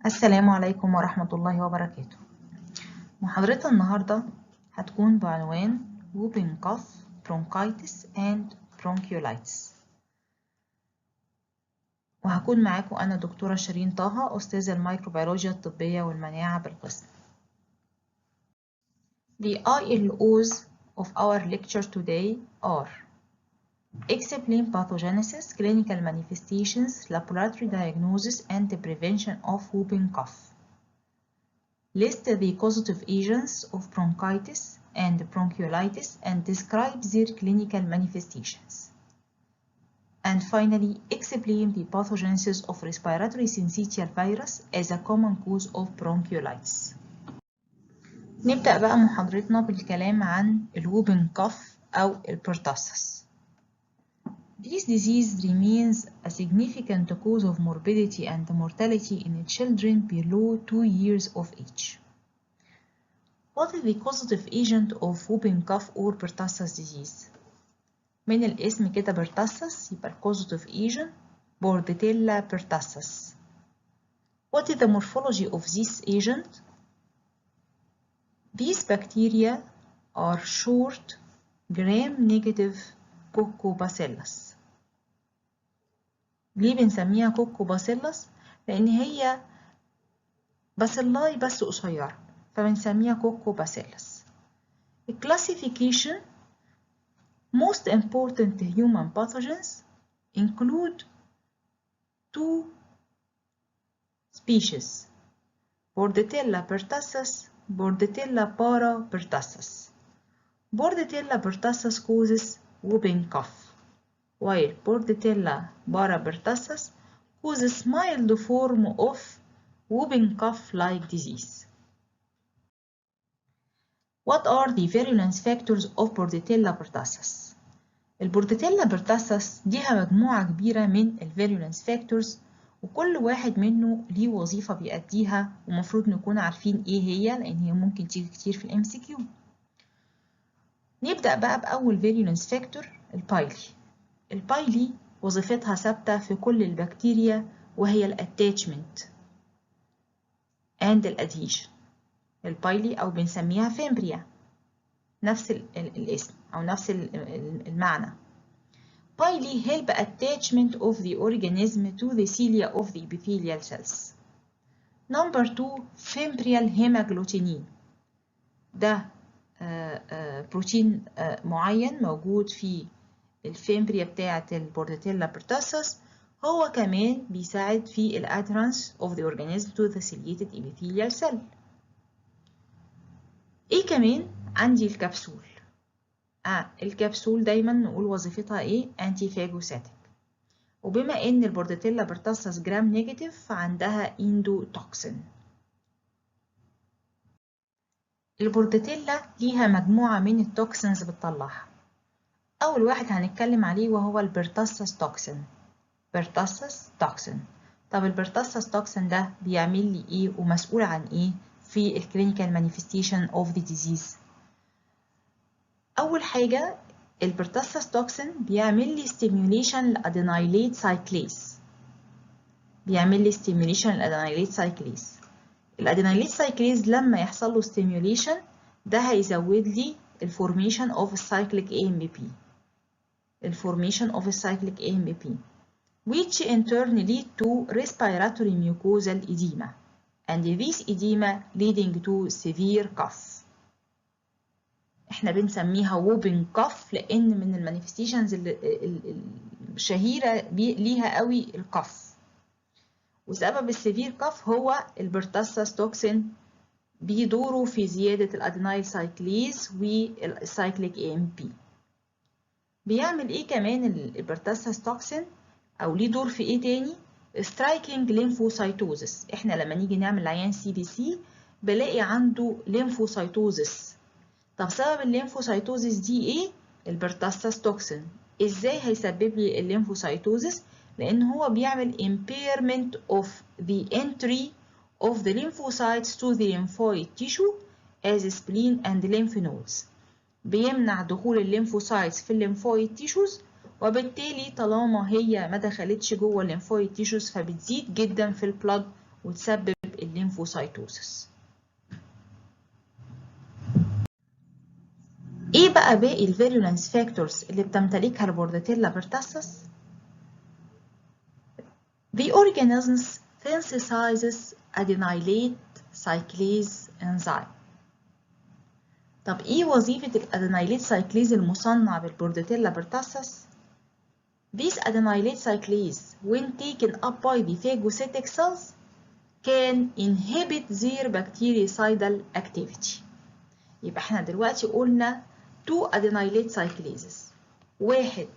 السلام عليكم ورحمة الله وبركاته. محاضرتنا النهاردة هتكون بعنوان whooping cough, bronchitis and bronchiolitis. وهكون معاكم أنا دكتورة شيرين طه، أستاذة الميكروبيولوجيا الطبية والمناعة بالقسم. The ILOs of our lecture today are explain pathogenesis, clinical manifestations, laboratory diagnosis and the prevention of whooping cough. List the causative agents of bronchitis and bronchiolitis and describe their clinical manifestations. And finally, explain the pathogenesis of respiratory syncytial virus as a common cause of bronchiolitis. نبدأ بقى محاضرتنا بالكلام عن الووبينج كاف أو البرtussis. This disease remains a significant cause of morbidity and mortality in children below 2 years of age. What is the causative agent of whooping cough or pertussis disease? من الاسم كده pertussis يبقى causative agent Bordetella pertussis. What is the morphology of this agent? These bacteria are short gram-negative Coccobacillus. ليه بنسميها Coccobacillus؟ لأن هي باسيلاي بس قصيرة فبنسميها Coccobacillus. Classification: most important human pathogens include two species, Bordetella pertussis, Bordetella parapertussis. Bordetella pertussis causes whooping cough, while Bordetella parapertussis causes mild form of whooping cough-like disease. What are the virulence factors of Bordetella pertussis? البورديتيلا pertussis ليها مجموعة كبيرة من الفيرولنس فاكتورز، وكل واحد منه ليه وظيفة بيأديها ومفروض نكون عارفين ايه هي، لأن هي ممكن تيجي كتير في الام سي كيو. نبدأ بقى بأول فيرولنس فاكتور، البايلي. البايلي وظيفتها ثابتة في كل البكتيريا وهي الاتاتشمنت and الادهيشن. البايلي أو بنسميها فيمبريا، نفس الاسم أو نفس المعنى. Paili help attachment of the organism to the cilia of the epithelial cells. Number 2, fimbrial hemagglutinin. ده بروتين معين موجود في الفيمبريا بتاعة البورديتيلا pertussis، هو كمان بيساعد في الادهرنس of the organism to the ciliated epithelial cell. ايه كمان؟ عندي الكبسول. الكبسول دايما نقول وظيفتها ايه؟ انتي فاجوساتيك. وبما ان البورديتيلا pertussis جرام نيجاتيف فعندها اندوتوكسين. البورديتيلا ليها مجموعة من التوكسينز بتطلعها. اول واحد هنتكلم عليه وهو البرتاسس توكسين. برتاسس توكسين. طب البرتاسس توكسين ده بيعمل لي ايه ومسؤول عن ايه في الكلينيكال مانيفستيشن اوف ذا ديزيز؟ اول حاجة البرتاسس توكسين بيعمل لي ستيميوليشن لادينايليت سايكليز. بيعمل لي ستيميوليشن لادينايليت سايكليز. الادينايليت سايكليز لما يحصل له ستيميوليشن ده هيزود لي الفورميشن اوف السايكليك AMP. الفورميشن اوف السايكليك AMP which in turn lead to respiratory mucosal edema and this edema leading to severe cough. احنا بنسميها whooping cough لان من المانيفستيشنز الشهيره ليها قوي الكف. وسبب السيفير كف هو البرتاسس توكسين بيدوروا في زياده الادينايل سايكليز والسايكليك AMP. بيعمل ايه كمان البرتاسس توكسين او ليه دور في ايه تاني؟ سترايكنج ليمفوسايتوزس. احنا لما نيجي نعمل عيان CBC بلاقي عنده ليمفوسايتوزس. طب سبب الليمفوسايتوزس دي ايه؟ البرتاسس توكسين. ازاي هيسبب لي الليمفوسايتوزس؟ لان هو بيعمل impairment of the entry of the lymphocytes to the lymphoid tissue as spleen and lymph nodes. بيمنع دخول الليمفوسايتس في الليمفويد تيشوز، وبالتالي طالما هي ما دخلتش جوه الليمفويد تيشوز فبتزيد جدا في البلاد وتسبب lymphocytosis. ايه بقى باقي الفيرولنس فاكتورز اللي بتمتلكها البورديتيلا بيرتاسس؟ The organism synthesizes adenylate cyclase enzyme. طب ايه وظيفة الادينايليت سايكليز المصنع بالبورديتيلا بيرتاسس؟ This adenylate cyclase, when taken up by the phagocytic cells, can inhibit their bactericidal activity. يبقى احنا دلوقتي قلنا 2 adenylate cyclases. واحد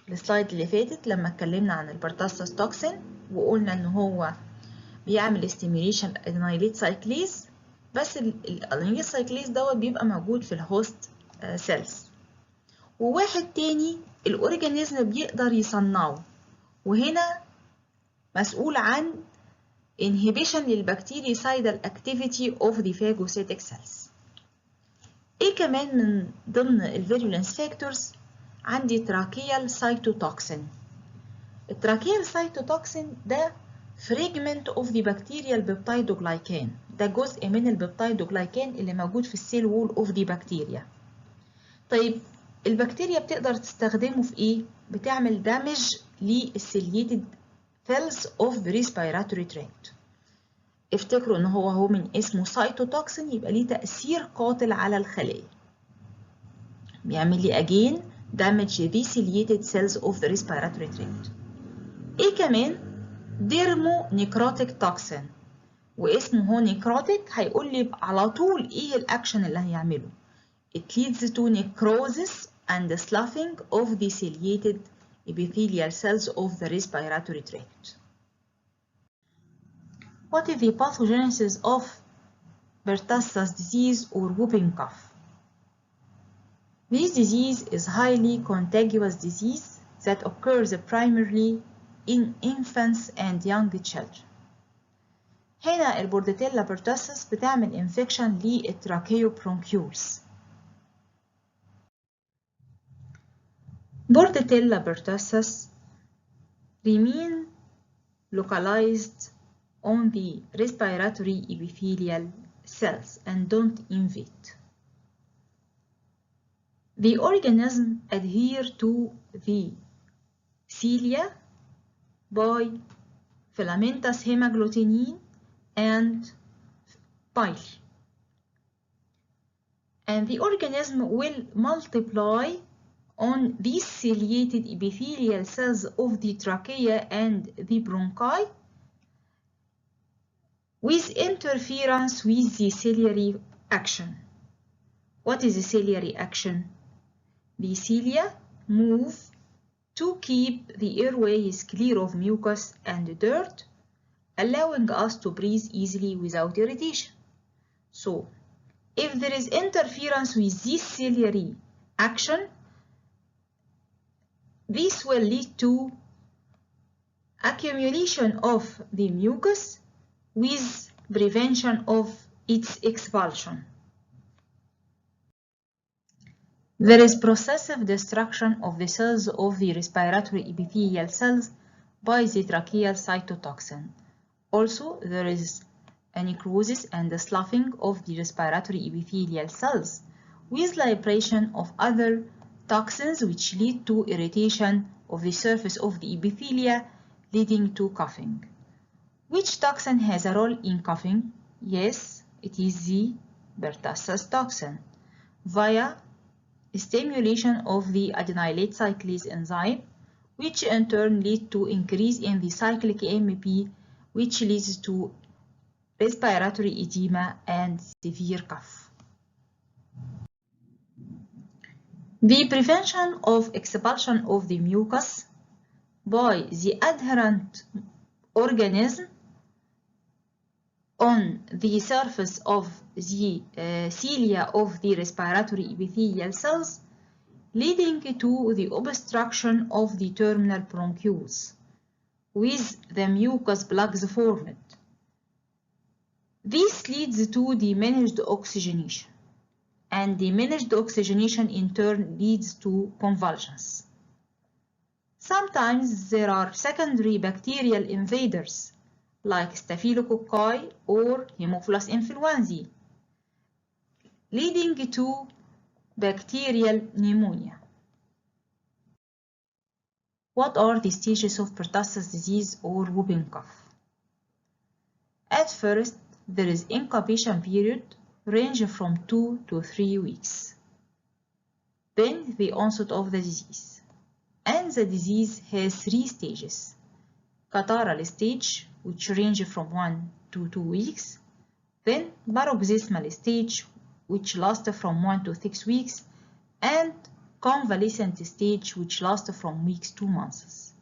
السلايد اللي فاتت لما اتكلمنا عن البرتاسس توكسين وقلنا ان هو بيعمل stimulation adenylate cyclase، بس الادينايليت سايكليز دوت بيبقى موجود في الهوست سيلز. وواحد تاني الاورجانيزم بيقدر يصنعه، وهنا مسؤول عن inhibition للبكتيريسايدال activity of the phagocytic cells. ايه كمان من ضمن الفيرولنس فاكتورز؟ عندي تراكيال سايتوتوكسين. التراكيال سايتوتوكسين ده fragment of the bacterial peptidoglycan، ده جزء من البيبتايدوجلايكان اللي موجود في السيل وول اوف دي بكتيريا. طيب البكتيريا بتقدر تستخدمه في ايه؟ بتعمل دامج للسيليتد cells of the respiratory tract. افتكروا ان هو من اسمه سايتوتوكسين يبقى ليه تأثير قاتل على الخلايا. بيعمل لي again damage the ciliated cells of the respiratory tract. ايه كمان؟ ديرمو نيكروتيك توكسين، واسمه هو نيكروتيك هيقول لي على طول ايه الاكشن اللي هيعمله. It leads to necrosis and sloughing of the ciliated epithelial cells of the respiratory tract. What is the pathogenesis of pertussis disease or whooping cough? This disease is highly contagious disease that occurs primarily in infants and young children. هنا البورديتيلا بيرتاسس بتعمل انفكشن للتراكيوبرونكيولز. Bordetella pertussis remain localized on the respiratory epithelial cells and don't invade. The organism adhere to the cilia by filamentous hemagglutinin and pili. And the organism will multiply on these ciliated epithelial cells of the trachea and the bronchi with interference with the ciliary action. What is the ciliary action? The cilia move to keep the airways clear of mucus and dirt, allowing us to breathe easily without irritation. So, if there is interference with this ciliary action, this will lead to accumulation of the mucus with prevention of its expulsion. There is processive destruction of the cells of the respiratory epithelial cells by the tracheal cytotoxin. Also, there is a necrosis and the sloughing of the respiratory epithelial cells with liberation of other toxins which lead to irritation of the surface of the epithelia, leading to coughing. Which toxin has a role in coughing? Yes, it is the pertussis toxin via stimulation of the adenylate cyclase enzyme, which in turn lead to increase in the cyclic AMP, which leads to respiratory edema and severe cough. The prevention of expulsion of the mucus by the adherent organism on the surface of the cilia of the respiratory epithelial cells, leading to the obstruction of the terminal bronchioles with the mucus plugs formed. This leads to diminished oxygenation, and diminished oxygenation in turn leads to convulsions. Sometimes there are secondary bacterial invaders like staphylococci or Haemophilus influenzae, leading to bacterial pneumonia. What are the stages of pertussis disease or whooping cough? At first, there is incubation period ranging from 2 to 3 weeks. Then the onset of the disease. And the disease has 3 stages. Catarrhal stage, which range from 1 to 2 weeks. Then paroxysmal stage, which lasts from 1 to 6 weeks. And convalescent stage, which lasts from weeks to months.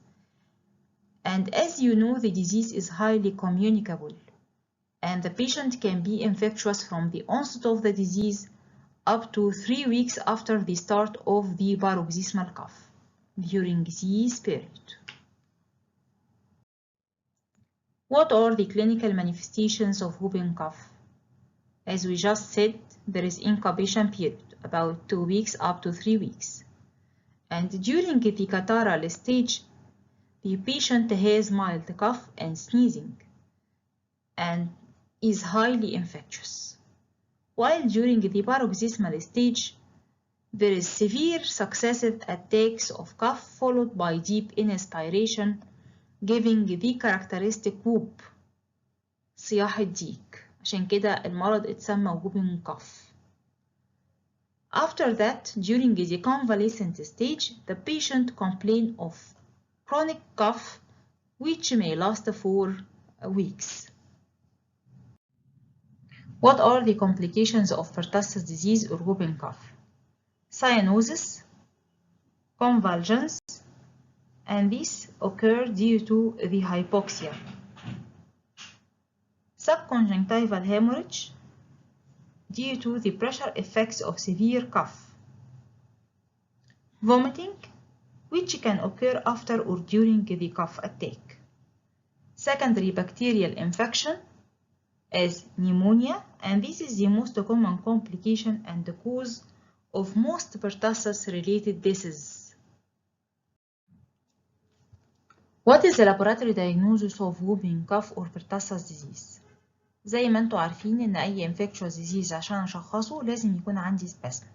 And as you know, the disease is highly communicable, and the patient can be infectious from the onset of the disease up to 3 weeks after the start of the paroxysmal cough during this period. What are the clinical manifestations of whooping cough? As we just said, there is incubation period, about 2 weeks up to 3 weeks. And during the catarrhal stage, the patient has mild cough and sneezing and is highly infectious. While during the paroxysmal stage, there is severe successive attacks of cough followed by deep inspiration, giving the characteristic whoop, صياح الديك. عشان كده المرض اتسمى whooping cough. After that, during the convalescent stage, the patient complains of chronic cough, which may last for weeks. What are the complications of pertussis disease or whooping cough? Cyanosis, convulsions, and these occur due to the hypoxia. Subconjunctival hemorrhage due to the pressure effects of severe cough. Vomiting, which can occur after or during the cough attack. Secondary bacterial infection as pneumonia, and this is the most common complication and the cause of most pertussis-related diseases. What is the laboratory diagnosis of whooping cough or pertussis disease? زي ما انتوا عارفين ان اي infectious disease عشان اشخصه لازم يكون عندي سبيسمن.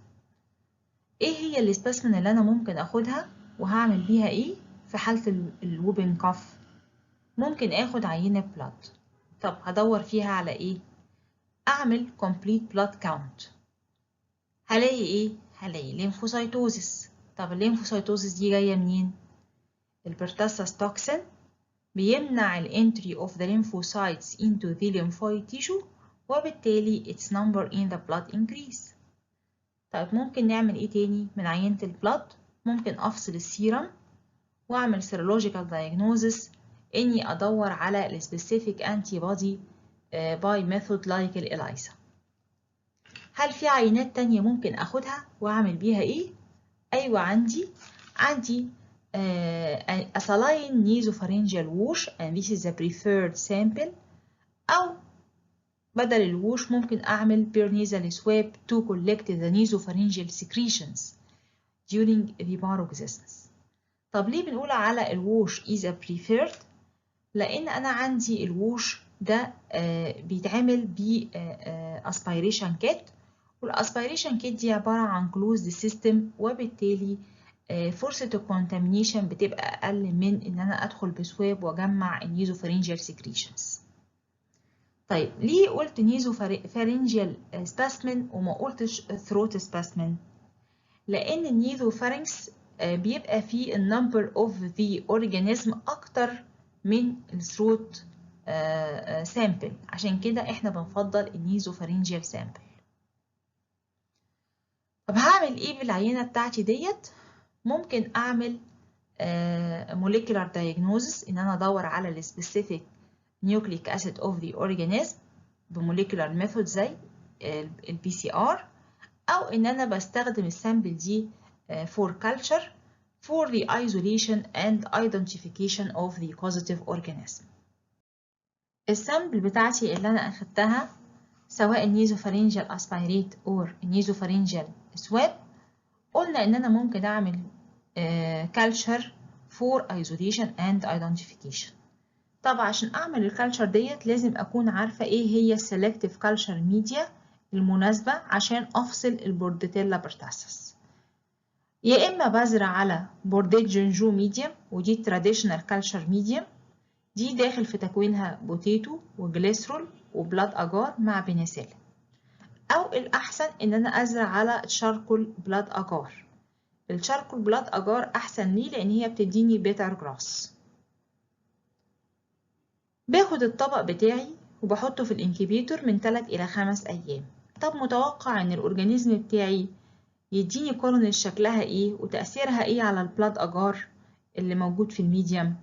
ايه هي السبيسمن اللي انا ممكن اخدها وهعمل بيها ايه في حالة الووبينج كاف؟ ممكن اخد عينة بلاد. طب هدور فيها على ايه؟ اعمل complete blood count. هلاقي ايه؟ هلاقي ليمفوسايتوزيس. طب الليمفوسايتوزيس دي جاية منين؟ البرtussis توكسين بيمنع الانتري of the lymphocytes into the lymphoid tissue، وبالتالي its number in the blood increase. طيب ممكن نعمل ايه تاني من عينة البلاد؟ ممكن افصل السيرم واعمل serological diagnosis اني ادور على ال specific antibody by method like الإليسا. هل في عينات تانية ممكن اخدها واعمل بيها ايه؟ ايوه عندي a saline nasopharyngeal wash and this is the preferred sample، أو بدل الوش ممكن أعمل per nasal swab to collect the nasopharyngeal secretions during the paroxysms. طب ليه بنقول على الوش is a preferred؟ لأن أنا عندي الوش ده بيتعمل ب aspiration kit، والaspiration kit دي عبارة عن closed system، وبالتالي فرصة الكونتامينيشن بتبقى أقل من إن أنا أدخل بسواب وأجمع النيزوفارينجيال سكريشنز. طيب ليه قلت نيزوفارينجيال سباسمن وما قلتش ثروت سباسمن؟ لأن النيزوفارينكس بيبقى فيه النمبر اوف ذا اورجانيزم أكتر من الثروت سامبل، عشان كده إحنا بنفضل النيزوفارينجيال سامبل. طب هعمل إيه بالعينة بتاعتي ديت؟ ممكن أعمل molecular diagnosis إن أنا أدور على ال specific nucleic acid of the organism بmolecular method زي ال PCR، أو إن أنا بستخدم السامبل دي for culture for the isolation and identification of the causative organism. السامبل بتاعتي اللي أنا أخدتها سواء النيزوفارينجال aspirate or النيزوفارينجال swab، قلنا إن أنا ممكن أعمل culture for isolation and identification. طب عشان اعمل الكالتشر ديت لازم اكون عارفة ايه هي السلكتيف كالتشر ميديا المناسبة عشان افصل البورديتيلا بيرتاسس. يا اما بزرع على بورديت جنجو ميديم، ودي تراديشنال كالتشر ميديم، دي داخل في تكوينها بوتيتو وجليسرول وبلاد اجار مع بنسلين. او الاحسن ان انا ازرع على تشاركول بلاد اجار. التشاركول بلاد اجار احسن ليه لان هي بتديني بيتر جراس. باخد الطبق بتاعي وبحطه في الانكيبيتور من 3 إلى 5 أيام. طب متوقع ان الاورجانيزم بتاعي يديني كولونيز شكلها ايه وتأثيرها ايه على البلاد اجار اللي موجود في الميديم؟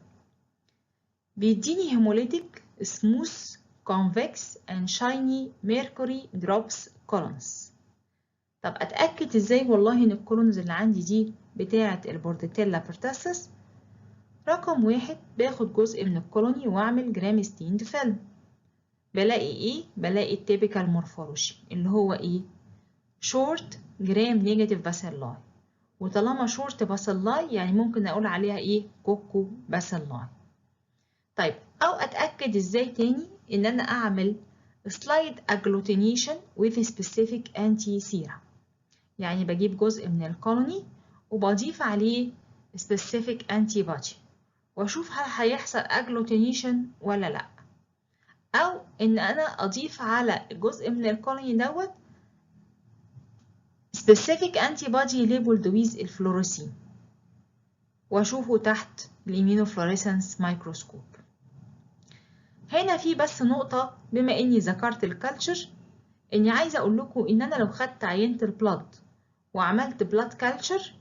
بيديني هيموليتيك سموث convex and shiny mercury drops columns. طب اتأكد ازاي والله ان الكولونز اللي عندي دي بتاعة البورديتيلا بيرتاسس؟ رقم 1، باخد جزء من الكولوني واعمل جرام ستيند فيلم. بلاقي ايه؟ بلاقي التيبيكال مورفولوجي اللي هو ايه؟ شورت جرام نيجاتيف باسيلاي. وطالما شورت باسيلاي يعني ممكن اقول عليها ايه؟ كوكو باسيلاي. طيب او اتاكد ازاي تاني؟ ان انا اعمل سلايد اجلوتينيشن with specific anti serum. يعني بجيب جزء من الكولوني وبضيف عليه specific antibody واشوف هل هيحصل اجلوتينيشن ولا لا. او ان انا اضيف على جزء من الكولوني دوت specific antibody labeled with الفلوروسين واشوفه تحت الامينوفلوريسنس مايكروسكوب. هنا في بس نقطة بما اني ذكرت الكالتشر، اني عايزة اقول لكم ان انا لو خدت عينة البلاد وعملت بلاد كالتشر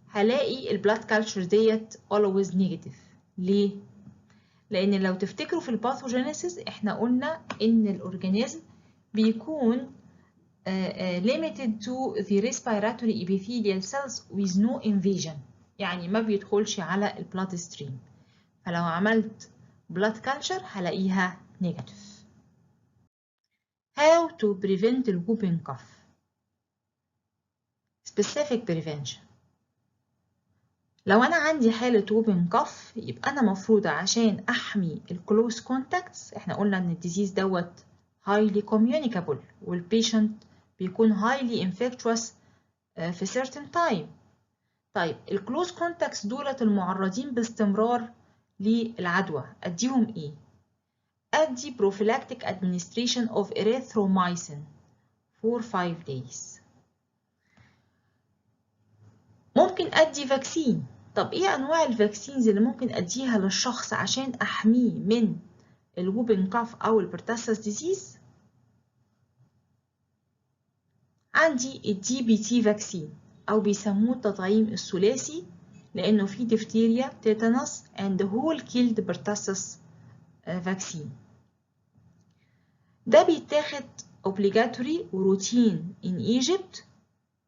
هلاقي البلاد كالتشر ديت always negative. ليه؟ لان لو تفتكروا في الباثوجينيسيس احنا قلنا ان الاورجانيزم بيكون limited to the respiratory epithelial cells with no invasion، يعني ما بيدخلش على البلاد ستريم. فلو عملت blood culture هلاقيها negative. How to prevent the whooping cough. Specific prevention. لو أنا عندي حالة whooping cough يبقى أنا مفروضة عشان أحمي الكلوز contacts، إحنا قلنا إن الديزيز دوت highly communicable والبيشنت بيكون highly infectious في certain time. طيب الكلوز contacts دولت المعرضين باستمرار للعدوى أديهم إيه؟ أدي prophylactic administration of erythromycin for 5 days. ممكن أدي فاكسين. طب إيه أنواع الفاكسينز اللي ممكن أديها للشخص عشان أحميه من الووبينج كاف أو البرتاسس ديزيز؟ عندي الدي بي تي فاكسين أو بيسموه التطعيم الثلاثي لأنه فيه ديفتيريا تيتانوس and whole killed pertussis فاكسين. ده بيتاخد obligatory وروتين in Egypt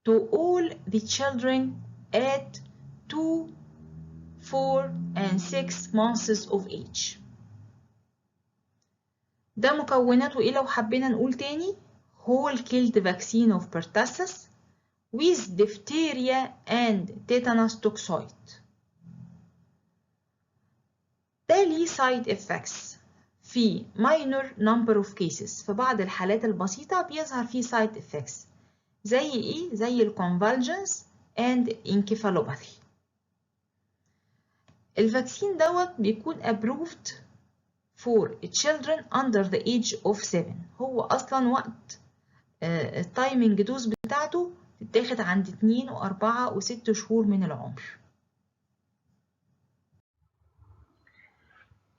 to all the children at 2, 4 and 6 months of age. ده مكوناته ايه لو حبينا نقول تاني؟ whole killed vaccine of pertussis with diphtheria and tetanus toxoid. ده ليه side effects في minor number of cases. في بعض الحالات البسيطة بيظهر فيه side effects زي ايه؟ زي الconvulsions and encephalopathy. الفاكسين دوت بيكون approved for children under the age of 7. هو أصلا وقت التايمنج دوز بتاعته تتاخد عند 2 و4 و6 شهور من العمر.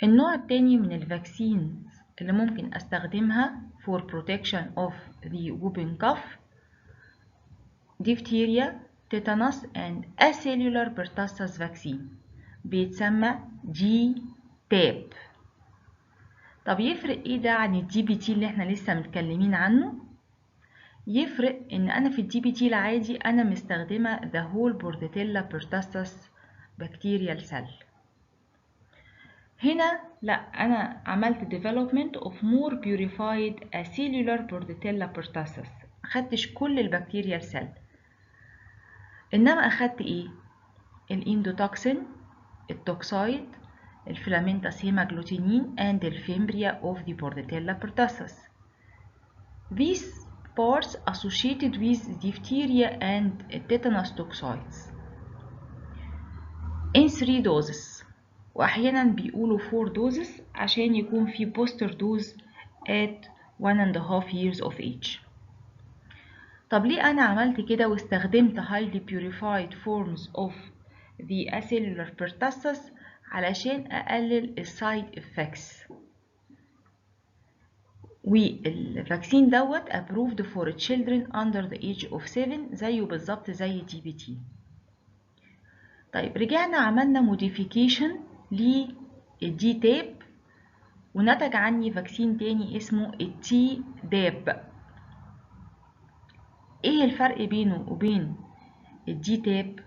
النوع التاني من الفاكسين اللي ممكن استخدمها for protection of the whooping cough diphtheria, tetanus and acellular pertussis vaccine بيتسمى جي-تاب. طب يفرق ايه ده عن الدي بي تي اللي احنا لسه متكلمين عنه؟ يفرق ان انا في الدي بي تي العادي انا مستخدمه the whole bordetella pertussis bacterial cell. هنا لا، انا عملت development of more purified acellular bordetella pertussis، اخدتش كل البكتيريال سيل انما اخدت ايه؟ الاندوتوكسين، التوكسايد، الفيلامنتس hemagglutinin and the fimbria of the Bordetella pertussis. These parts associated with diphtheria and tetanus toxoids in 3 doses، وأحيانا بيقولوا 4 doses عشان يكون في booster dose at 1.5 years of age. طب ليه أنا عملت كده واستخدمت highly purified forms of the acellular pertussis؟ علشان أقلل السايد effects. والفاكسين دوت approved for children under the age of 7 زيه بالظبط زي دي بي تي. طيب رجعنا عملنا modification للدي تاب ونتج عني فاكسين تاني اسمه التي داب. ايه الفرق بينه وبين الدي تاب؟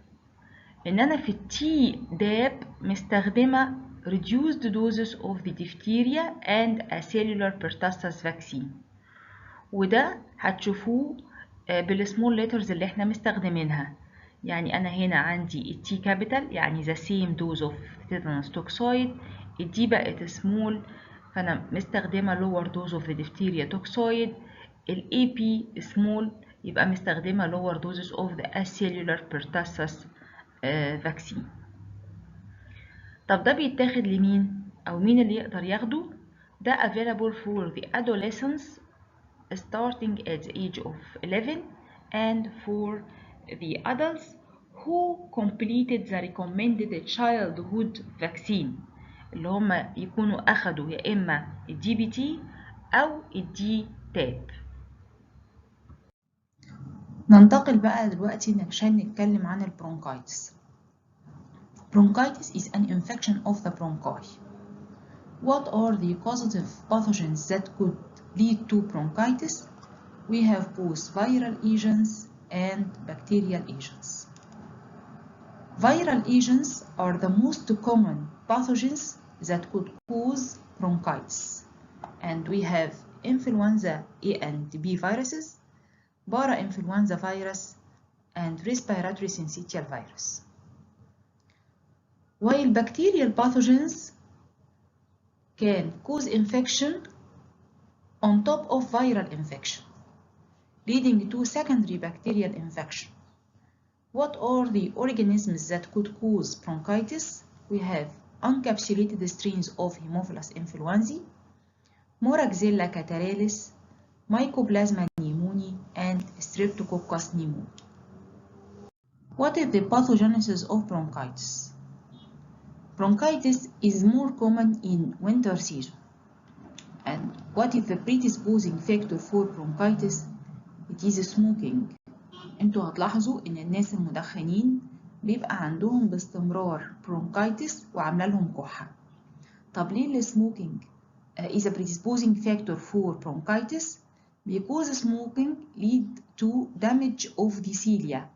ان انا في التي داب مستخدمة reduced doses of the diphtheria and acellular pertussis vaccine، وده هتشوفوه بالسمول ليترز اللي احنا مستخدمينها. يعني انا هنا عندي التي كابيتال يعني the same dose of tetanus toxoid، الدي بقت سمول فانا مستخدمة lower dose of the diphtheria toxoid، الاي بي سمول يبقى مستخدمة lower doses of the acellular pertussis vaccine. طب ده بيتاخد لمين او مين اللي يقدر ياخده؟ ده available for the adolescents starting at the age of 11 and for the adults who completed the recommended childhood vaccine اللي هم يكونوا أخدوا يا إما الدي بي تي أو الدي تاب. ننتقل بقى دلوقتي عشان نتكلم عن البرونكايتس. Bronchitis is an infection of the bronchi. What are the causative pathogens that could lead to bronchitis? We have both viral agents and bacterial agents. Viral agents are the most common pathogens that could cause bronchitis, and we have influenza A and B viruses, parainfluenza virus, and respiratory syncytial virus. While bacterial pathogens can cause infection on top of viral infection, leading to secondary bacterial infection. What are the organisms that could cause bronchitis? We have encapsulated strains of Haemophilus influenzae, Moraxella catarrhalis, Mycoplasma pneumoniae, and Streptococcus pneumoniae. What is the pathogenesis of bronchitis? Bronchitis is more common in winter season. And what is the predisposing factor for bronchitis? It is smoking. انتوا هتلاحظوا ان الناس المدخنين بيبقى عندهم باستمرار برونكايتس وعامله لهم كحه. طب ليه السموكينج is a predisposing factor for bronchitis? Because smoking lead to damage of the cilia,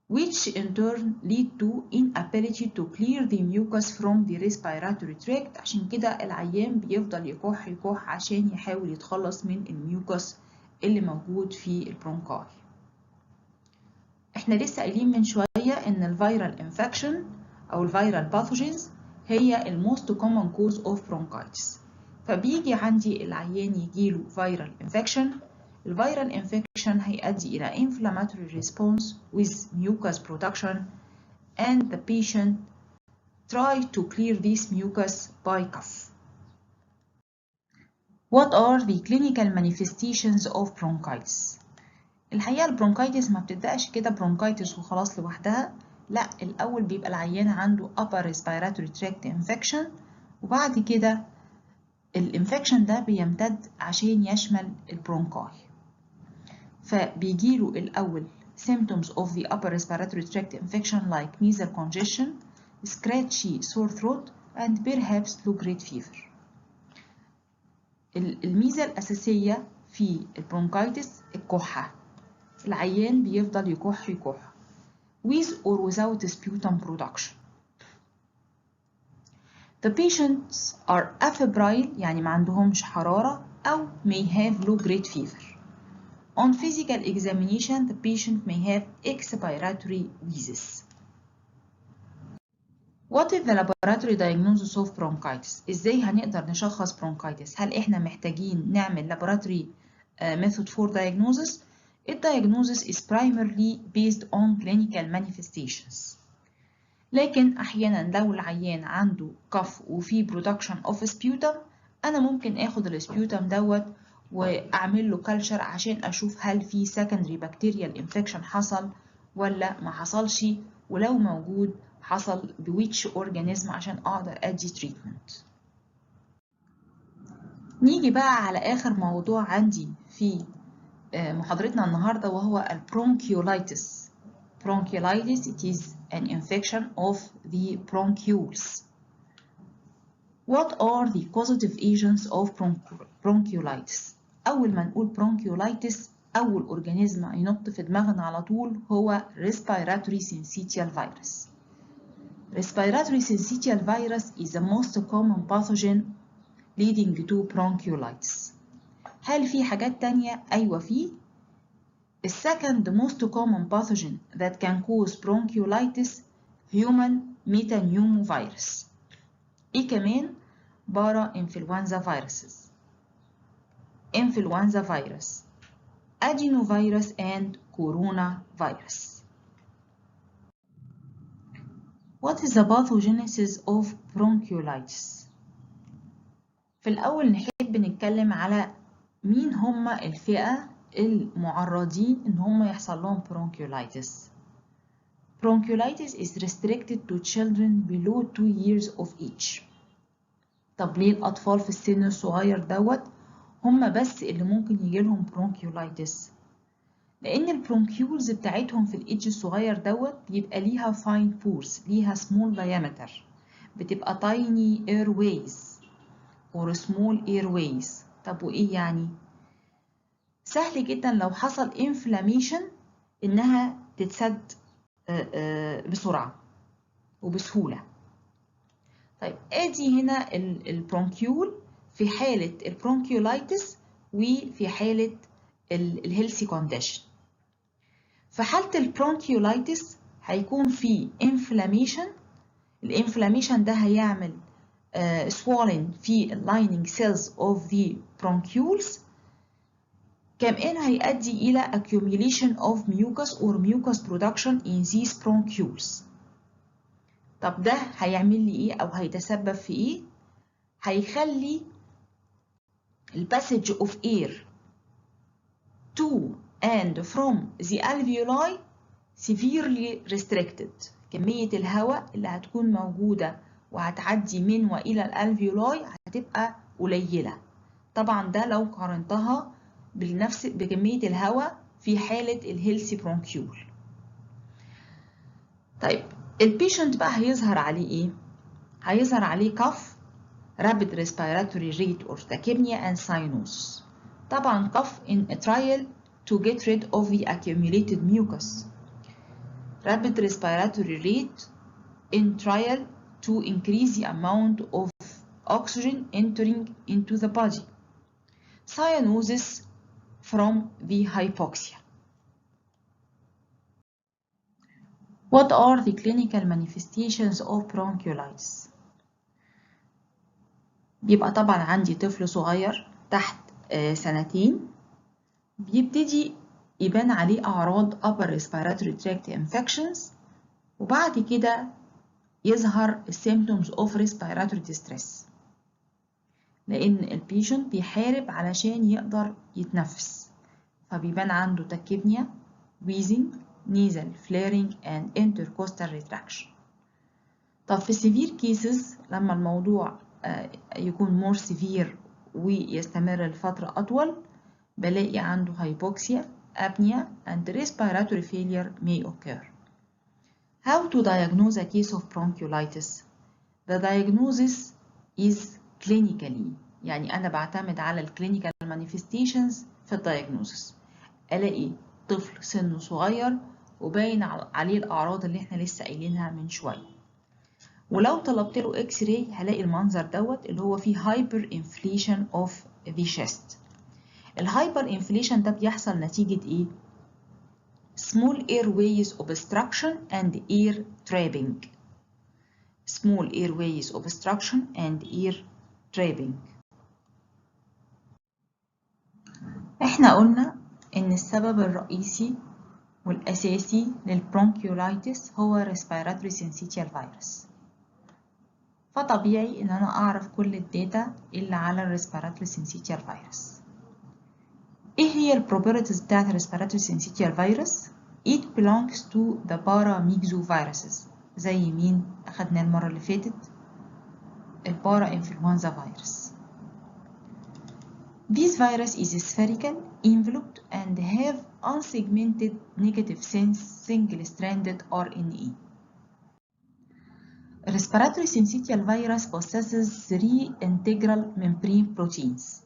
which in turn lead to inability to clear the mucus from the respiratory tract. عشان كده العيان بيفضل يكح يكح عشان يحاول يتخلص من الميوكس اللي موجود في البرونكاي. احنا لسه قايلين من شويه ان الفيرال انفكشن او الفيرال باثوجينز هي الموست كومن كوز اوف برونكايتس. فبيجي عندي العيان يجيله فيرال انفكشن، الفيرال انفكشن هيؤدي الى inflammatory response with mucus production and the patient try to clear this mucus by cough. What are the clinical manifestations of bronchitis? الحقيقة البرونكايتس ما بتبدأش كده برونكايتس وخلاص لوحدها، لا الأول بيبقى العيان عنده upper respiratory tract infection، وبعد كده الانفكشن ده بيمتد عشان يشمل البرونكاي. فبيجيله الأول symptoms of the upper respiratory tract infection like nasal congestion, scratchy sore throat, and perhaps low grade fever. الميزة الأساسية في البرونكايتس الكحة. العيان بيفضل يكح يكح with or without sputum production. The patients are afebrile يعني ما عندهمش حرارة أو may have low grade fever. On physical examination the patient may have expiratory wheezes. What is the laboratory diagnosis of bronchitis؟ ازاي هنقدر نشخص bronchitis؟ هل احنا محتاجين نعمل laboratory method for diagnosis؟ الdiagnosis is primarily based on clinical manifestations. لكن احيانا لو العيان عنده كف وفي production of sputum، انا ممكن اخد السبيوتم دوت واعمل له كلشر عشان اشوف هل في secondary bacterial infection حصل ولا ما حصلش، ولو موجود حصل بويتش اورجانيزم عشان اقدر ادي تريتمنت. نيجي بقى على اخر موضوع عندي في محاضرتنا النهارده وهو البرونكيولايتس. Bronchiolitis, it is an infection of the bronchioles. What are the causative agents of bronchiolitis؟ أول ما نقول bronchiolitis أول أورجانيزم ينط في دماغنا على طول هو respiratory syncytial virus. Respiratory syncytial virus is the most common pathogen leading to bronchiolitis. هل في حاجات تانية؟ أيوة في. The second most common pathogen that can cause bronchiolitis human metapneumovirus. إيه كمان؟ para influenza viruses, influenza virus, adenovirus and coronavirus. What is the pathogenesis of bronchiolitis؟ في الأول نحب نتكلم على مين هم الفئة المعرضين إن هم يحصل لهم bronchiolitis. Bronchiolitis is restricted to children below 2 years of age. طب ليه الأطفال في السن الصغير دوت هم بس اللي ممكن يجيلهم bronchiolitis؟ لأن البرونكيولز بتاعتهم في الإيدج الصغير دوت بيبقى ليها fine pores، ليها small diameter، بتبقى tiny airways or small airways. طب وإيه يعني؟ سهل جدا لو حصل inflammation إنها تتسد بسرعة وبسهولة. طيب ادي هنا البرونكيول في حالة البرونكيولايتس وفي حالة الهيلثي كونديشن. في حالة البرونكيولايتس هيكون في inflammation. الانفلاميشن ده هيعمل swelling في lining cells of the bronchioles، كمان هيؤدي إلى accumulation of mucus or mucus production in these bronchioles. طب ده هيعمل لي إيه أو هيتسبب في إيه؟ هيخلي الباسج of air to and from the alveoli severely restricted. كمية الهواء اللي هتكون موجودة وهتعدي من وإلى الالفيولاي هتبقى قليلة. طبعا ده لو قارنتها بكمية الهواء في حالة الهيلثي برونكيول. طيب البيشنت بقى هيظهر عليه ايه؟ هيظهر عليه cough, rapid respiratory rate or tachypnea and cyanosis. طبعا cough in a trial to get rid of the accumulated mucus. Rapid respiratory rate in trial to increase the amount of oxygen entering into the body. Cyanosis from the hypoxia. What are the clinical manifestations of bronchiolitis؟ بيبقى طبعا عندي طفل صغير تحت 2 سنين بيبتدي يبان عليه أعراض upper respiratory tract infections، وبعد كده يظهر symptoms of respiratory distress، لأن البيشنت بيحارب علشان يقدر يتنفس، فبيبان عنده تاكيبنيا، wheezing، nasal flaring and intercostal retraction. طب في severe cases لما الموضوع يكون more severe ويستمر لفترة أطول بلاقي عنده hypoxia, apnea and respiratory failure may occur. How to diagnose a case of bronchiolitis؟ The diagnosis is clinically، يعني أنا بعتمد على الكلينيكال manifestations في الدايجنوزس. ألاقي طفل سنه صغير وباين عليه الأعراض اللي احنا لسه قايلينها من شوية، ولو طلبت له اكس راي هلاقي المنظر دوت اللي هو فيه هايبر انفليشن اوف ذا شيست. الهايبر انفليشن ده بيحصل نتيجة ايه؟ small airways obstruction and air trapping. small airways obstruction and ear trapping. احنا قلنا ان السبب الرئيسي والاساسي للبرونكيولايتس هو respiratory syncytial virus، فطبيعي ان انا اعرف كل الداتا اللي على الريسبيراتوري syncytial virus. ايه هي البروبرتيز بتاعت الريسبيراتوري syncytial virus؟ It belongs to the paramyxoviruses. زي مين اخدنا المرة اللي فاتت؟ البارا انفلونزا فيروس. This virus is spherical, enveloped, and have unsegmented negative sense single-stranded RNA. Respiratory syncytial virus possesses 3 integral membrane proteins.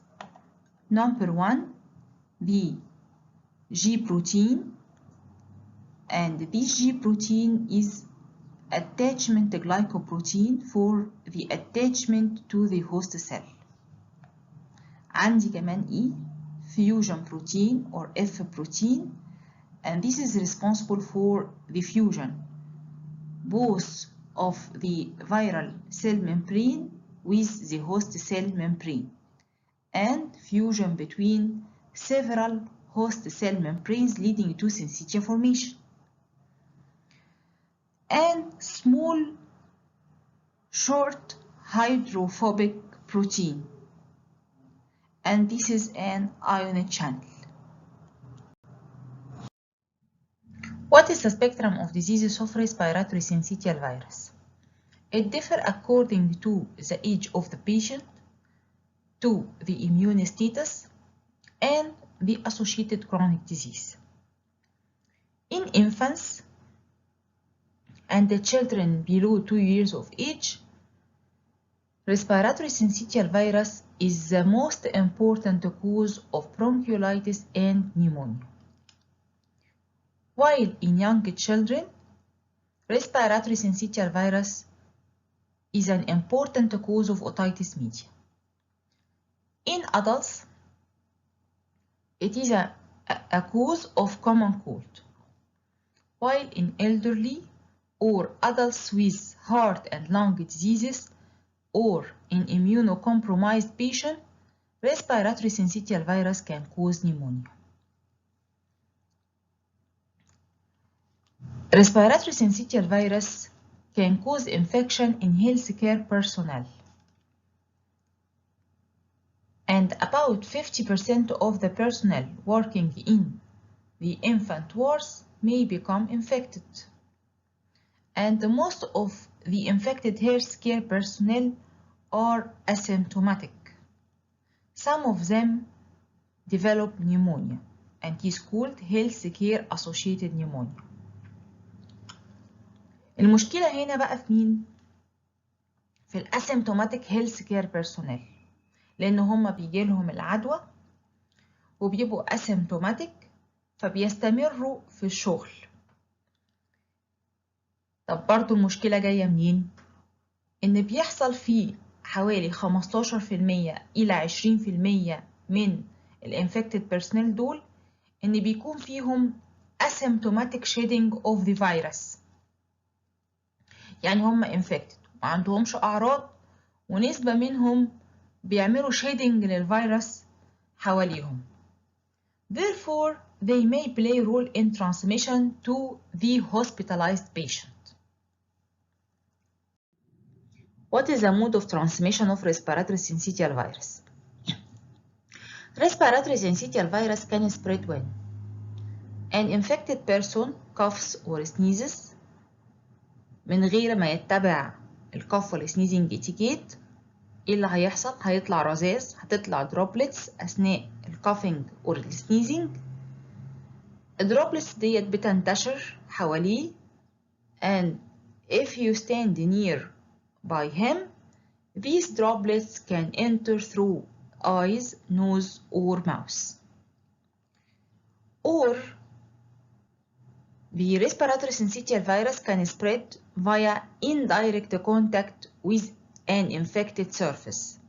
Number 1, the G protein, and this G protein is attachment glycoprotein for the attachment to the host cell. عندي كمان E fusion protein or F protein, and this is responsible for the fusion both of the viral cell membrane with the host cell membrane and fusion between several host cell membranes leading to syncytia formation. And small short hydrophobic protein, and this is an ion channel. What is the spectrum of diseases of respiratory syncytial virus? It differs according to the age of the patient, to the immune status, and the associated chronic disease. In infants and the children below 2 years of age, respiratory syncytial virus is the most important cause of bronchiolitis and pneumonia. While in young children, respiratory syncytial virus is an important cause of otitis media. In adults, it is a cause of common cold, while in elderly or adults with heart and lung diseases or in immunocompromised patients, respiratory syncytial virus can cause pneumonia. Respiratory syncytial virus can cause infection in healthcare personnel, and about 50% of the personnel working in the infant wards may become infected. And most of the infected healthcare personnel are asymptomatic. Some of them develop pneumonia, and it is called healthcare associated pneumonia. المشكلة هنا بقى في مين؟ في الاسيمتوماتيك healthcare personnel، لأن هما بيجيلهم العدوى وبيبقوا اسيمتوماتيك فبيستمروا في الشغل. طب برضو المشكلة جاية منين؟ إن بيحصل فيه حوالي 15% إلى 20% من الانفكتد بيرسونيل دول إن بيكون فيهم asymptomatic shedding of the virus، يعني هم infected ومعندهمش أعراض، ونسبة منهم بيعملوا shedding للفيروس حواليهم. Therefore, they may play a role in transmission to the hospitalized patient. What is the mode of transmission of respiratory syncytial virus? Respiratory syncytial virus can spread when an infected person coughs or sneezes من غير ما يتبع الكف والسنيزنج اتيكيت. ايه اللي هيحصل؟ هيطلع رذاذ، هتطلع دروبلتس اثناء الكافينج اور السنيزنج. الدروبلتس ديت بتنتشر حواليه، and if you stand near by him, these droplets can enter through eyes, nose, or mouth. Or the respiratory syncytial virus can spread via indirect contact with an infected surface.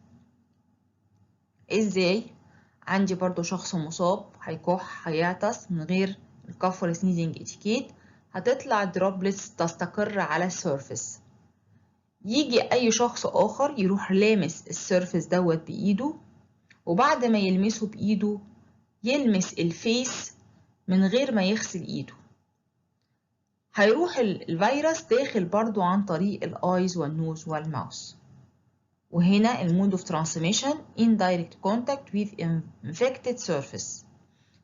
ازاي؟ عندي برضو شخص مصاب هيكح هيعطس من غير الكف والسنيزنج اتيكيت، هتطلع droplets تستقر على السيرفيس. يجي أي شخص آخر يروح لامس السيرفس دوت بإيده، وبعد ما يلمسه بإيده يلمس الفيس من غير ما يغسل إيده. هيروح الفيروس داخل برضو عن طريق الآيز والنوز والماوس. وهنا المود of transmission indirect contact with infected surface.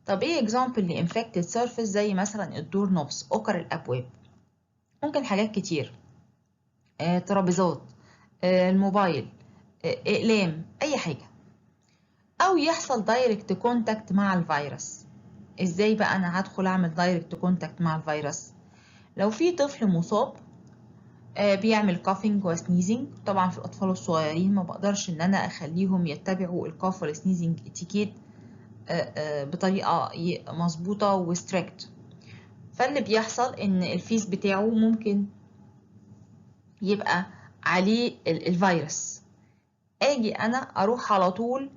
طب ايه example ل infected surface؟ زي مثلا الدور نوبس، أكر الأبواب، ممكن حاجات كتير، ترابيزات، الموبايل، اقلام، اي حاجه. او يحصل دايركت كونتاكت مع الفيروس. ازاي بقى انا هدخل اعمل دايركت كونتاكت مع الفيروس؟ لو في طفل مصاب بيعمل كافينج وسنيزنج، طبعا في الاطفال الصغيرين ما بقدرش ان انا اخليهم يتبعوا الكاف والسنيزنج اتيكيت بطريقه مظبوطه وستريكت. فاللي بيحصل ان الفيس بتاعه ممكن يبقى عليه الفيروس. اجي انا اروح على طول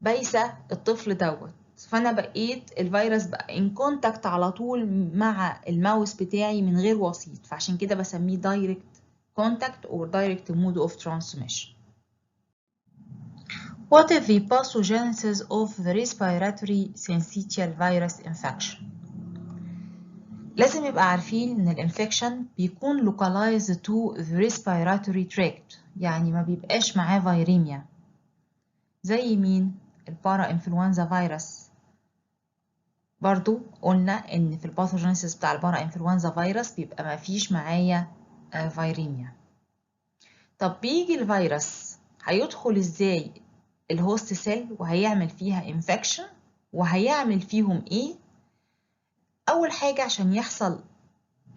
بايسه الطفل دوت، فانا بقيت الفيروس بقى ان كونتاكت على طول مع الماوس بتاعي من غير وسيط، فعشان كده بسميه دايركت كونتاكت or direct mode of transmission. What is the pathogenesis of the respiratory syncytial virus infection؟ لازم يبقى عارفين ان الانفكشن بيكون localized to the respiratory tract، يعني ما بيبقاش معاه فيريميا. زي مين؟ البارا انفلونزا فيروس. برضو قلنا ان في الباثوجينيسيس بتاع البارا انفلونزا فيروس بيبقى ما فيش معايا فيريميا. طب بيجي الفيروس هيدخل ازاي الهوست سيل وهيعمل فيها انفكشن، وهيعمل فيهم ايه؟ اول حاجه عشان يحصل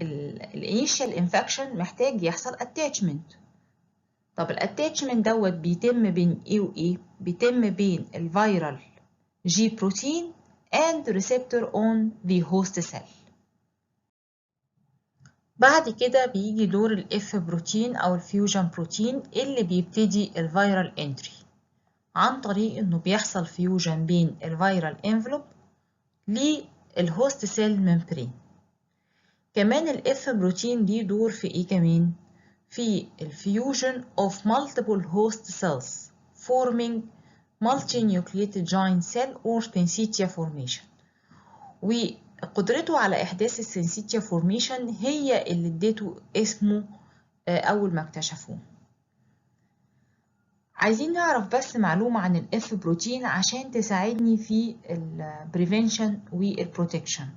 الانيشال انفكشن محتاج يحصل اتاتشمنت. طب الاتاتشمنت دوت بيتم بين ايه وايه؟ بيتم بين الفيرال جي بروتين and receptor on the host cell. بعد كده بيجي دور الاف بروتين او الفيوجن بروتين اللي بيبتدي الفيرال انتري عن طريق انه بيحصل فيوجن بين الفيرال انفلوب للهوست سيل ممبرين. كمان الاف بروتين ليه دور في ايه كمان؟ في الفيوجن of multiple host cells forming multinucleated giant cell or syncytia formation. وقدرته على إحداث السينسيتيا فورميشن هي اللي اديته اسمه أول ما اكتشفوه. عايزين نعرف بس معلومة عن الاف بروتين عشان تساعدني في البريفنشن والبروتكشن.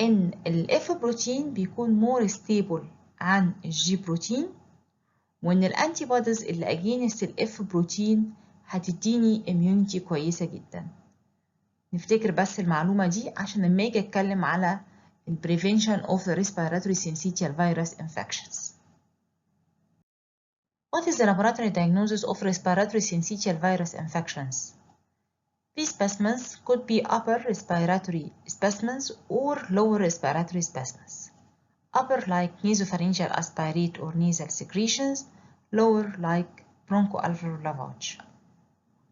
إن الاف بروتين بيكون مور ستيبل عن الجي بروتين، وإن الأنتي بوديز اللي أجينست الاف بروتين هتديني immunity كويسة جدا. نفتكر بس المعلومة دي عشان لما اجي اتكلم على ال prevention of the respiratory syncytial virus infections. What is the laboratory diagnosis of respiratory syncytial virus infections? These specimens could be upper respiratory specimens or lower respiratory specimens. Upper like nasopharyngeal aspirate or nasal secretions, lower like bronchoalveolar lavage.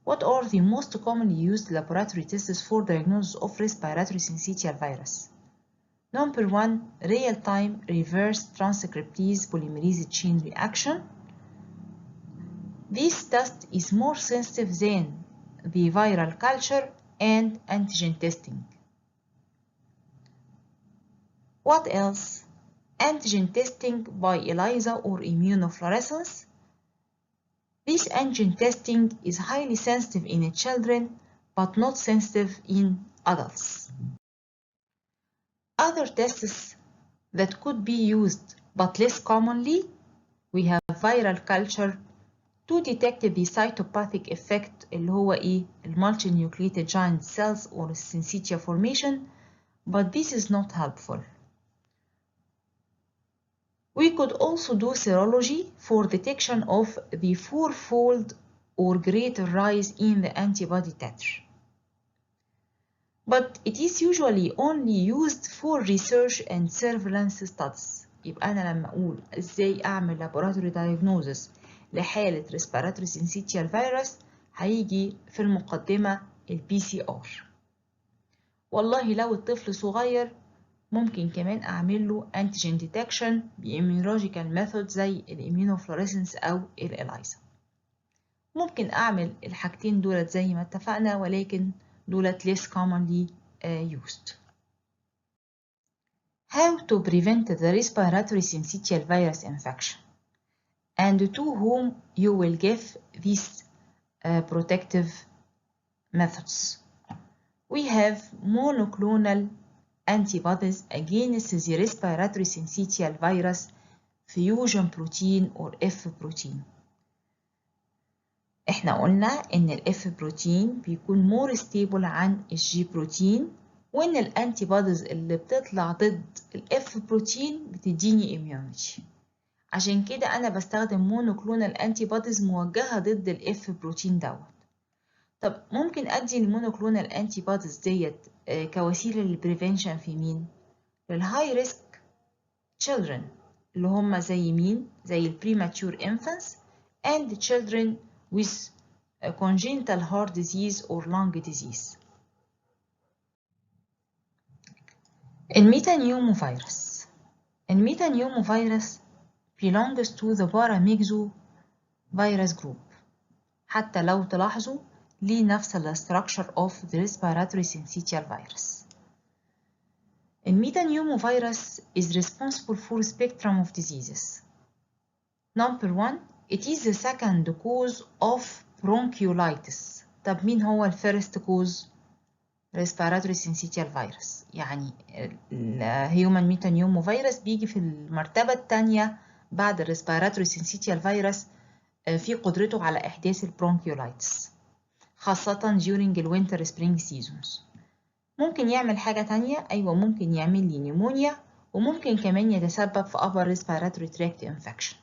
What are the most commonly used laboratory tests for diagnosis of respiratory syncytial virus? Number 1, real-time reverse transcriptase polymerase chain reaction. This test is more sensitive than the viral culture and antigen testing. What else? Antigen testing by ELISA or immunofluorescence. This antigen testing is highly sensitive in children but not sensitive in adults. Other tests that could be used but less commonly, we have viral culture to detect the cytopathic effect اللي هو ايه؟ multinucleated giant cells or syncytia formation, but this is not helpful. We could also do serology for detection of the fourfold or greater rise in the antibody titer. But it is usually only used for research and surveillance studies. يبقى أنا لما أقول إزاي أعمل laboratory diagnosis لحالة respiratory syncytial virus هيجي في المقدمة ال PCR. والله لو الطفل صغير ممكن كمان أعمل له antigen detection بimmunological method زي الاميونوفلوريسنس أو الإلايزا. ممكن أعمل الحاجتين دولت زي ما اتفقنا، ولكن دولت less commonly used. How to prevent the respiratory syncytial virus infection and to whom you will give these protective methods. We have monoclonal antibodies against the respiratory syncytial virus fusion protein or F protein. احنا قلنا ان ال F protein بيكون more stable عن ال G protein، وان الانتيبوديز اللي بتطلع ضد ال F protein بتديني immunity. عشان كده انا بستخدم مونوكلونال انتيبوديز موجهة ضد ال F protein دوت. طب ممكن ادي المونوكلونال انتيبوديز ديت كوسيلة للبريفنشن في مين؟ للهاي ريسك children اللي هم زي مين؟ زي ال premature infants and children with congenital heart disease or lung disease. الميتانيوموفيروس. الميتانيوموفيروس belongs to the paramyxovirus group. حتى لو تلاحظوا ليه نفس ال structure of the respiratory syncytial virus. الميتانيوموفيروس is responsible for spectrum of diseases. Number 1, it is the second cause of bronchiolitis. طب مين هو ال first cause؟ respiratory syncytial virus. يعني الهيومن ميتانيوموفيروس بيجي في المرتبة الثانية بعد ال respiratory syncytial virus في قدرته على إحداث البرونكيولايتس، خاصة during ال winter spring seasons. ممكن يعمل حاجة تانية، أيوة ممكن يعمل لي نيمونيا، وممكن كمان يتسبب في upper respiratory tract infection.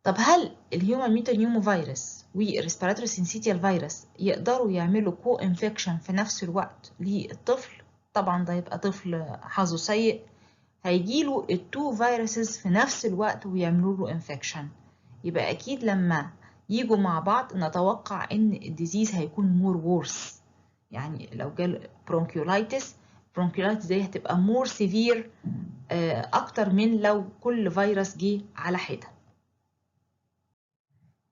طب هل الهيومن ميتانيوموفيروس والريسبيراتوري سينسيتيال فيروس يقدروا يعملوا كو انفكشن في نفس الوقت للطفل؟ طبعا ده يبقى طفل حظه سيء، هيجيله التو فيروسز في نفس الوقت ويعملوا له انفكشن. يبقى اكيد لما يجوا مع بعض نتوقع ان الديزيز هيكون مور وورس. يعني لو جال برونكيولايتس دي هتبقى مور سيفير اكتر من لو كل فيروس جه على حده.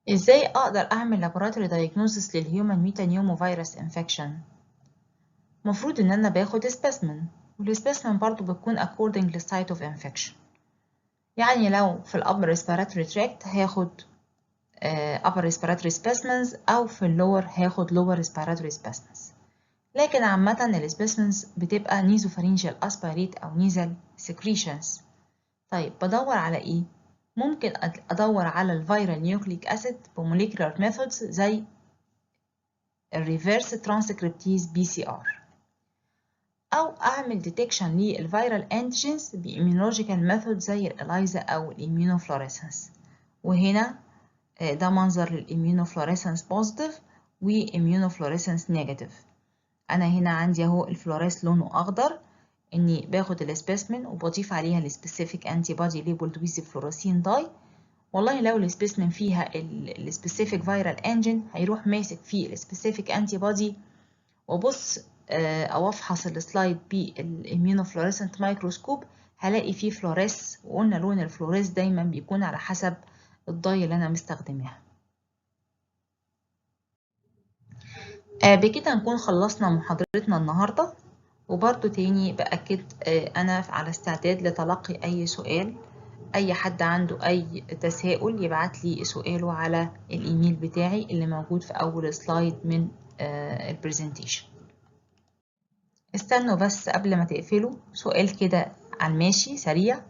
ازاي اقدر اعمل لابوراتوري دايجنوزس للهيومن ميتانيوموفيروس انفكشن؟ المفروض ان انا باخد سبيسمن، والسبيسمن برضو بتكون according للسايت اوف انفكشن. يعني لو في الابر ريسبيراتوري تراكت هاخد upper respiratory specimens، او في اللور هاخد lower respiratory specimens. لكن عامة السبيسمنز بتبقى نيزوفارينجال اسبيريت او نيزل سكريشنز. طيب بدور على ايه؟ ممكن ادور على الفيرال نيوكليك اسيد بموليكولار ميثودز زي الريفرس ترانسكريبتيز PCR، او اعمل ديتكشن للفيرال انتيجينز بإيميونولوجيكال ميثود زي الإلايزا او الاميونوفلوريسنس. وهنا ده منظر للاميونوفلوريسنس بوزيتيف واميونوفلوريسنس نيجاتيف. انا هنا عندي اهو الفلوريس لونه اخضر، اني باخد السبيسمن وبضيف عليها السبيسيفيك انتي بودي ليبلد ويز فلوروسين داي. والله لو السبيسمن فيها السبيسيفيك فيرال انجين هيروح ماسك فيه السبيسيفيك انتي بودي، وابص او افحص السلايد بالاميونوفلوريسنت مايكروسكوب هلاقي فيه فلوريس. وقلنا لون الفلوريس دايما بيكون على حسب الضاي اللي انا مستخدمها. بكده نكون خلصنا محاضرتنا النهارده. وبرضو تاني بأكد أنا على استعداد لتلقي أي سؤال. أي حد عنده أي تساؤل يبعت لي سؤاله على الإيميل بتاعي اللي موجود في أول سلايد من البرزنتيشن. استنوا بس قبل ما تقفلوا سؤال كده على الماشي سريع.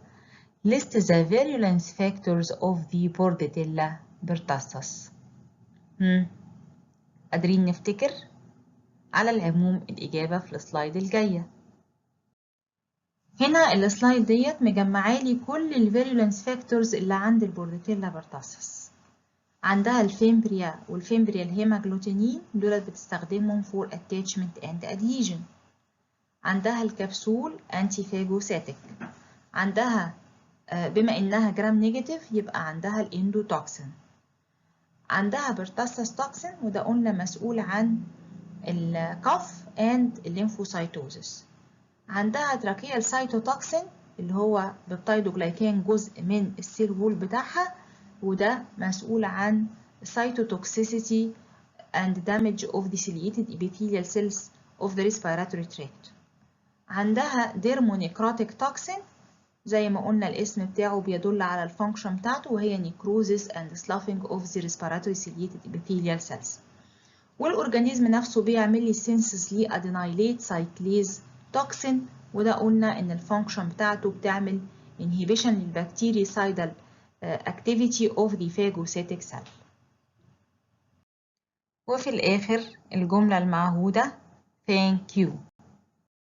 List the virulence factors of the Bordetella pertussis. قادرين نفتكر؟ على العموم الإجابة في السلايد الجاية. هنا السلايد ديت مجمعالي كل الفيرولنس فاكتورز اللي عند البورديتيلا بيرتاسيس. عندها الفيمبريا والفيمبريا الهيماجلوتينين دول بتستخدمهم فور اتاتشمنت اند ادهيجن. عندها الكبسول انتي فاجوسيتك. عندها بما انها جرام نيجاتيف يبقى عندها الاندوتوكسين. عندها بيرتاسيس توكسين وده قلنا مسؤول عن الكف اند الليمفوسايتوزس. عندها تراكيال سايتوتوكسين اللي هو بيبتايدوجلايكان، جزء من السيل وول بتاعها، وده مسؤول عن cytotoxicity and damage of the ciliated epithelial cells of the respiratory tract. عندها dermonecrotic toxin زي ما قلنا الاسم بتاعه بيدل على الفانكشن بتاعته، وهي necrosis and sloughing of the respiratory ciliated epithelial cells. والأورجانيزم نفسه بيعمل لي سينسز لأدينايليت سايكليز توكسين، وده قلنا إن الفانكشن بتاعته بتعمل inhibition للبكتيريسايدال activity of the phagocytic cell. وفي الآخر الجملة المعهودة Thank you.